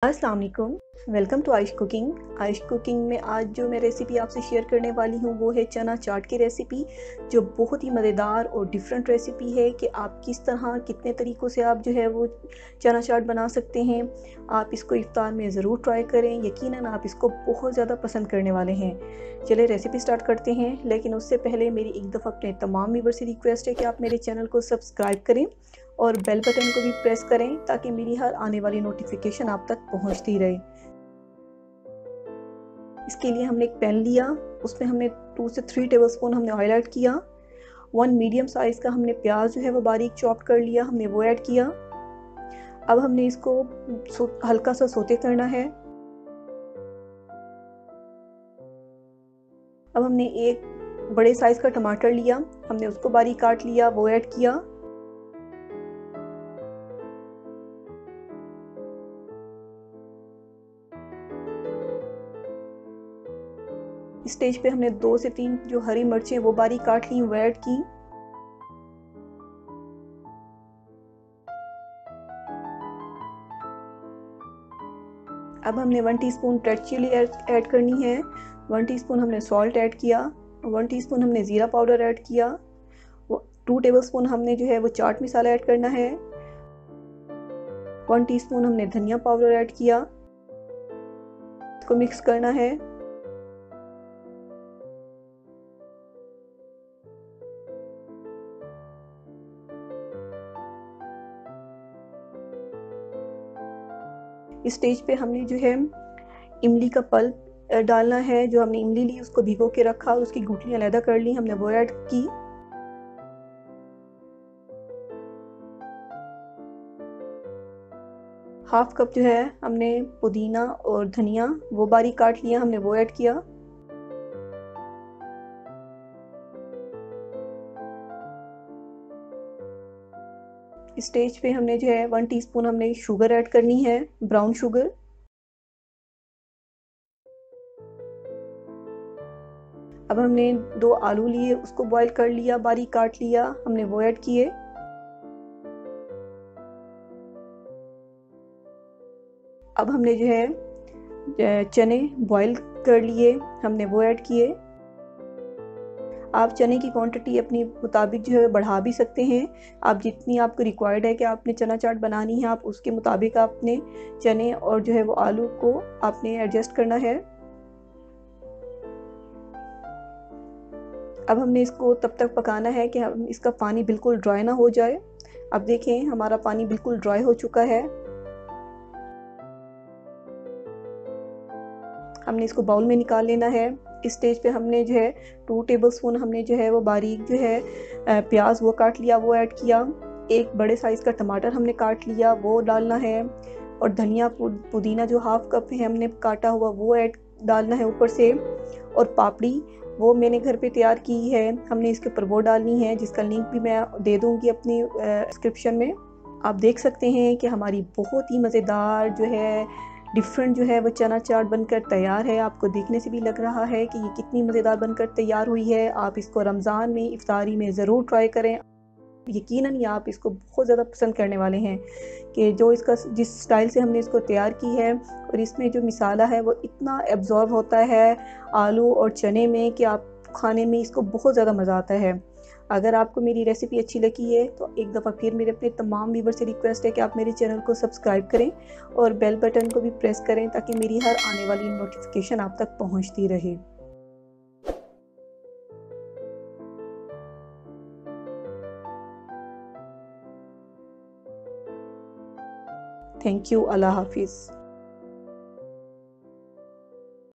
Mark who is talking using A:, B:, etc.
A: अस्सलाम वालेकुम, welcome to Aish cooking में आज जो मैं रेसिपी आपसे शेयर करने वाली हूँ वो है चना चाट की रेसिपी, जो बहुत ही मज़ेदार और डिफरेंट रेसिपी है कि आप किस तरह कितने तरीक़ों से आप जो है वो चना चाट बना सकते हैं। आप इसको इफ्तार में ज़रूर ट्राई करें, यकीनन आप इसको बहुत ज़्यादा पसंद करने वाले हैं। चलिए रेसिपी स्टार्ट करते हैं, लेकिन उससे पहले मेरी एक दफ़ा अपने तमाम व्यूअर्स से रिक्वेस्ट है कि आप मेरे चैनल को सब्सक्राइब करें और बेल बटन को भी प्रेस करें ताकि मेरी हर आने वाली नोटिफिकेशन आप तक पहुंचती रहे। इसके लिए हमने एक पैन लिया, उसमें हमने 2 से 3 टेबलस्पून हमने ऑयल ऐड किया। 1 मीडियम साइज़ का हमने प्याज जो है वो बारीक चॉप कर लिया, हमने वो ऐड किया। अब हमने इसको हल्का सा सोते करना है। अब हमने एक बड़े साइज़ का टमाटर लिया, हमने उसको बारीक काट लिया, वो ऐड किया। इस स्टेज पे हमने 2 से 3 जो हरी मिर्चें वो बारीक काट ली, वो ऐड की। अब हमने 1 टीस्पून रेड चिली ऐड करनी है। 1 टीस्पून हमने सॉल्ट ऐड किया। 1 टीस्पून हमने ज़ीरा पाउडर ऐड किया। 2 टेबलस्पून हमने जो है वो चाट मसाला ऐड करना है। 1 टीस्पून हमने धनिया पाउडर ऐड किया। इसको मिक्स करना है। इस स्टेज पे हमने जो है इमली का पल्प डालना है। जो हमने इमली ली उसको भिगो के रखा और उसकी गुठलियां अलग कर ली, हमने वो ऐड की। हाफ कप जो है हमने पुदीना और धनिया वो बारीक काट लिया, हमने वो ऐड किया। इस स्टेज पे हमने जो है 1 टीस्पून हमने शुगर ऐड करनी है, ब्राउन शुगर। अब हमने 2 आलू लिए, उसको बॉईल कर लिया, बारीक काट लिया, हमने वो ऐड किए। अब हमने जो है चने बॉईल कर लिए, हमने वो ऐड किए। आप चने की क्वांटिटी अपनी मुताबिक जो है बढ़ा भी सकते हैं। आप जितनी आपको रिक्वायर्ड है कि आपने चना चाट बनानी है, आप उसके मुताबिक आपने चने और जो है वो आलू को आपने एडजस्ट करना है। अब हमने इसको तब तक पकाना है कि हम इसका पानी बिल्कुल ड्राई ना हो जाए। अब देखें हमारा पानी बिल्कुल ड्राई हो चुका है। हमने इसको बाउल में निकाल लेना है। इस स्टेज पे हमने जो है 2 टेबलस्पून हमने जो है वो बारीक जो है प्याज वो काट लिया, वो ऐड किया। एक बड़े साइज़ का टमाटर हमने काट लिया, वो डालना है। और धनिया पुदीना जो हाफ कप है हमने काटा हुआ वो ऐड डालना है ऊपर से। और पापड़ी वो मैंने घर पे तैयार की है, हमने इसके ऊपर वो डालनी है, जिसका लिंक भी मैं दे दूँगी अपनी डिस्क्रिप्शन में। आप देख सकते हैं कि हमारी बहुत ही मज़ेदार जो है डिफरेंट जो है वो चना चाट बनकर तैयार है। आपको देखने से भी लग रहा है कि ये कितनी मज़ेदार बनकर तैयार हुई है। आप इसको रमज़ान में इफ्तारी में ज़रूर ट्राई करें, यकीनन ये आप इसको बहुत ज़्यादा पसंद करने वाले हैं। कि जो इसका जिस स्टाइल से हमने इसको तैयार की है और इसमें जो मसाला है वो इतना एब्जॉर्ब होता है आलू और चने में कि आप खाने में इसको बहुत ज़्यादा मज़ा आता है। अगर आपको मेरी रेसिपी अच्छी लगी है तो एक दफ़ा फिर मेरे अपने तमाम व्यूअर्स से रिक्वेस्ट है कि आप मेरे चैनल को सब्सक्राइब करें और बेल बटन को भी प्रेस करें ताकि मेरी हर आने वाली नोटिफिकेशन आप तक पहुंचती रहे। थैंक यू, अल्लाह हाफिज़।